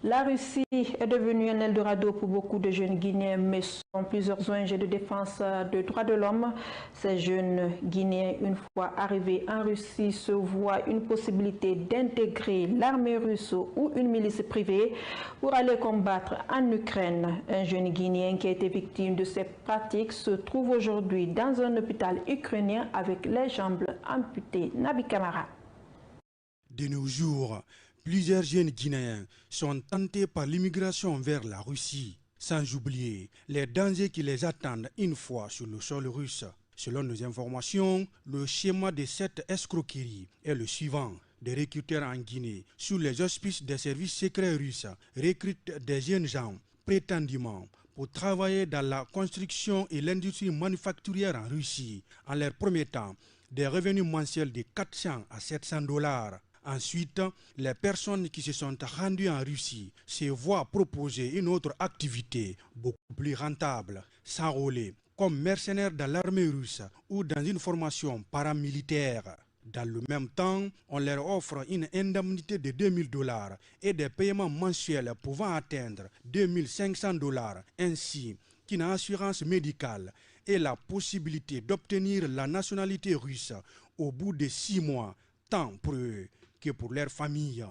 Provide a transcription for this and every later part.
La Russie est devenue un Eldorado pour beaucoup de jeunes Guinéens, mais sont plusieurs ONG de défense des droits de l'homme. Ces jeunes Guinéens, une fois arrivés en Russie, se voient une possibilité d'intégrer l'armée russe ou une milice privée pour aller combattre en Ukraine. Un jeune Guinéen qui a été victime de ces pratiques se trouve aujourd'hui dans un hôpital ukrainien avec les jambes amputées. Nabi Kamara. De nos jours, plusieurs jeunes Guinéens sont tentés par l'immigration vers la Russie, sans oublier les dangers qui les attendent une fois sur le sol russe. Selon nos informations, le schéma de cette escroquerie est le suivant. Des recruteurs en Guinée, sous les auspices des services secrets russes, recrutent des jeunes gens, prétendument, pour travailler dans la construction et l'industrie manufacturière en Russie, en leur promettant des revenus mensuels de 400 à 700 $. Ensuite, les personnes qui se sont rendues en Russie se voient proposer une autre activité beaucoup plus rentable, s'enrôler comme mercenaires dans l'armée russe ou dans une formation paramilitaire. Dans le même temps, on leur offre une indemnité de 2000 $ et des paiements mensuels pouvant atteindre 2500 $, ainsi qu'une assurance médicale et la possibilité d'obtenir la nationalité russe au bout de 6 mois, tant pour eux que pour leur famille.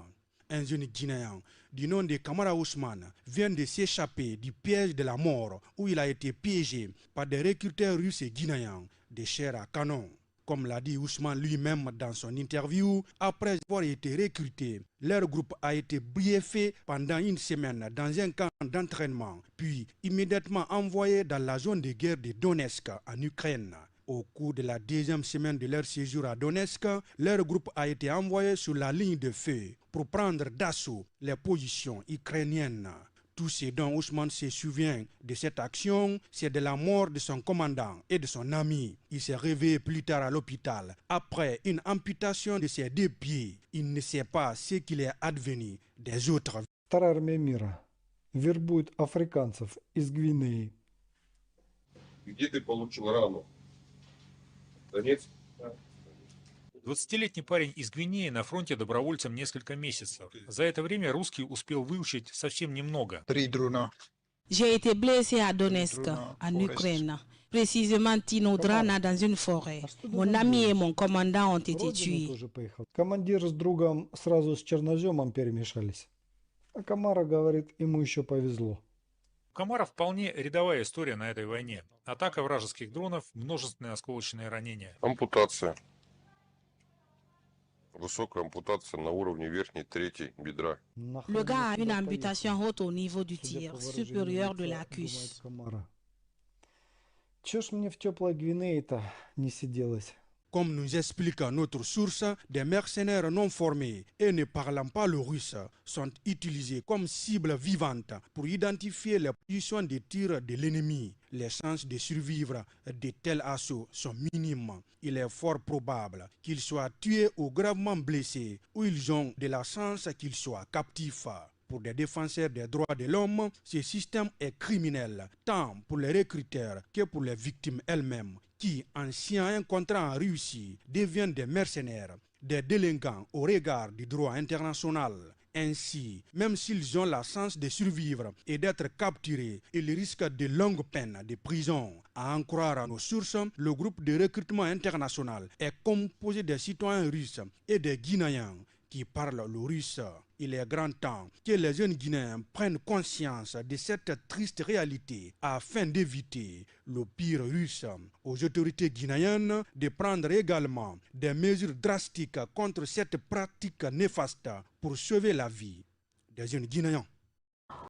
Un jeune Guinéen du nom de Kamara Ousmane vient de s'échapper du piège de la mort où il a été piégé par des recruteurs russes et guinéens de chair à canon. Comme l'a dit Ousmane lui-même dans son interview, après avoir été recruté, leur groupe a été briefé pendant une semaine dans un camp d'entraînement, puis immédiatement envoyé dans la zone de guerre de Donetsk en Ukraine. Au cours de la deuxième semaine de leur séjour à Donetsk, leur groupe a été envoyé sur la ligne de feu pour prendre d'assaut les positions ukrainiennes. Tout ce dont Ousmane se souvient de cette action, c'est de la mort de son commandant et de son ami. Il s'est réveillé plus tard à l'hôpital après une amputation de ses 2 pieds. Il ne sait pas ce qu'il est advenu des autres. Вторая армия мира вербует африканцев из Гвинеи. Где ты получил рану? Донецк? 20-летний парень из Гвинеи на фронте добровольцем несколько месяцев. За это время русский успел выучить совсем немного. J'ai été blessé à Donetsk, en Ukraine, précisément Tinodrana dans une forêt. Mon ami et mon commandant ont été tués. Командир с другом сразу с черноземом перемешались. А Камара говорит, ему еще повезло. У Камара вполне рядовая история на этой войне. Атака вражеских дронов, множественные осколочные ранения. Ампутация. Высокая ампутация на уровне верхней трети бедра. Le gars a une amputation haute au niveau du tir, supérieur de la cuisse. Чё ж мне в теплой Гвинее-то не сиделось? Comme nous explique notre source, des mercenaires non formés et ne parlant pas le russe sont utilisés comme cible vivante pour identifier les positions de tir de l'ennemi. Les chances de survivre de tels assauts sont minimes. Il est fort probable qu'ils soient tués ou gravement blessés, ou ils ont de la chance qu'ils soient captifs. Pour des défenseurs des droits de l'homme, ce système est criminel, tant pour les recruteurs que pour les victimes elles-mêmes, qui, en signant un contrat en Russie, deviennent des mercenaires, des délinquants au regard du droit international. Ainsi, même s'ils ont la chance de survivre et d'être capturés, ils risquent de longues peines de prison. À en croire à nos sources, le groupe de recrutement international est composé des citoyens russes et des Guinéens qui parlent le russe. Il est grand temps que les jeunes Guinéens prennent conscience de cette triste réalité afin d'éviter le pire russe. Aux autorités guinéennes de prendre également des mesures drastiques contre cette pratique néfaste pour sauver la vie des jeunes Guinéens.